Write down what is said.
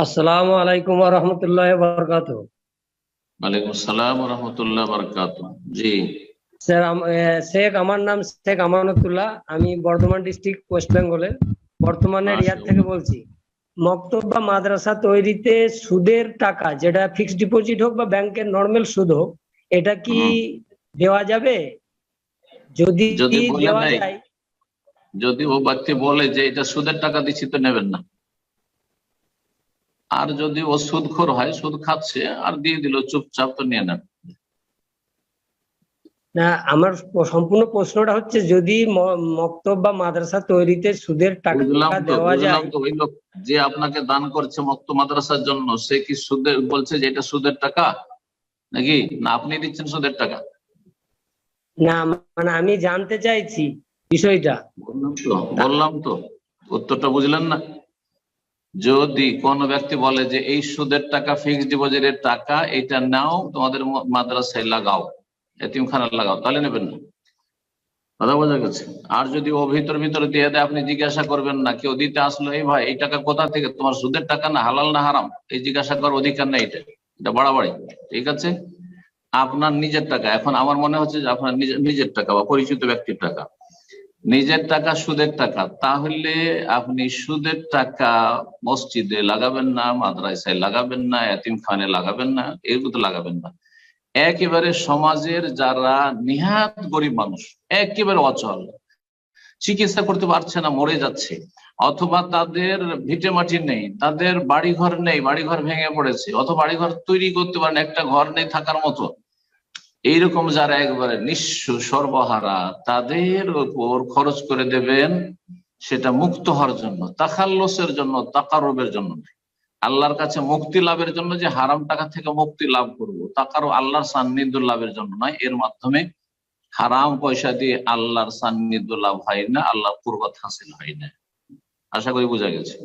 আসসালামু আলাইকুম ওয়া রাহমাতুল্লাহি ওয়া বারাকাতুহু। ওয়ালাইকুম আসসালাম ওয়া রাহমাতুল্লাহি ওয়া বারাকাতুহু। জি, স্যার, আমার নাম শেখ আমানতুল্লাহ। আমি বর্ধমান ডিস্ট্রিক্ট ওয়েস্ট বেঙ্গলের, বর্তমানে রিয়াদ থেকে মাশাআল্লাহ। বলছি। মক্তব বা মাদ্রাসা তৈরিতে সুদের টাকা, যেটা ফিক্সড ডিপোজিট হোক বা ব্যাংকের নর্মাল সুদ হোক, এটা কি হুম, দেওয়া যাবে? যদি যদি বলে দেওয়া দেয়, যায়। যদি ও ব্যক্তি বলে যে এটা সুদের টাকা দিচ্ছি তো নেবেন না। আর যদি ও সুদখোর হয়, সুদ খাচ্ছে আর দিয়ে দিল চুপচাপ, তো নিয়ে নেন। না, আমার সম্পূর্ণ প্রশ্নটা হচ্ছে, যদি মক্তব বা মাদ্রাসা তৈরিতে সুদের টাকা বুঝলাম তো, দেওয়া বুঝলাম যায়। তো। ওই লোক যে আপনাকে দান করছে মক্ত মাদ্রাসার জন্য, সে কি সুদের বলছে যে এটা সুদের টাকা, নাকি না আপনি দিচ্ছেন সুদের টাকা? না, মানে আমি জানতে চাইছি বিষয়টা। বললাম তো উত্তরটা বুঝলেন না? যদি কোন ব্যক্তি বলে যে এই সুদের টাকা, ফিক্সড ডিপোজিটের টাকা, এটা নাও তোমাদের মাদ্রাসায় লাগাও, এতিমখানায় লাগাও, তাহলে নেবেন না। কথা বোঝা গেছে? আর যদি ও ভিতর ভিতরে দিয়ে দেয়, আপনি জিজ্ঞাসা করবেন না। কেউ দিতে আসলো, এই ভাই এই টাকা কোথা থেকে, তোমার সুদের টাকা না হালাল না হারাম, এই জিজ্ঞাসা করার অধিকার নেই। এটা বাড়াবাড়ি। ঠিক আছে, আপনার নিজের টাকা। এখন আমার মনে হচ্ছে যে আপনার নিজের টাকা বা পরিচিত ব্যক্তির টাকা, নিজের টাকা সুদের টাকা, তাহলে আপনি সুদের টাকা মসজিদে লাগাবেন না, মাদ্রাসায় লাগাবেন না, এতিমখানে লাগাবেন না, এগুলো লাগাবেন না। একেবারে সমাজের যারা নিহাত গরিব মানুষ, একেবারে অচল, চিকিৎসা করতে পারছে না, মরে যাচ্ছে, অথবা তাদের ভিটে মাটি নেই, তাদের বাড়িঘর নেই, বাড়িঘর ভেঙে পড়েছে, অথবা বাড়িঘর তৈরি করতে পারেন, একটা ঘর নেই থাকার মতো, এইরকম যারা একবারে নিঃস্ব সর্বহারা, তাদের উপর খরচ করে দেবেন। সেটা মুক্ত হওয়ার জন্য, তাখাল্লুসের জন্য, তাকারুবের জন্য, আল্লাহর কাছে মুক্তি লাভের জন্য, যে হারাম টাকা থেকে মুক্তি লাভ করবো, তাকারও আল্লাহর সান্নিধ্য লাভের জন্য নয়। এর মাধ্যমে হারাম পয়সা দিয়ে আল্লাহর সান্নিধ্য লাভ হয় না, আল্লাহর কুরবাত হাসিল হয় না। আশা করি বোঝা গেছে।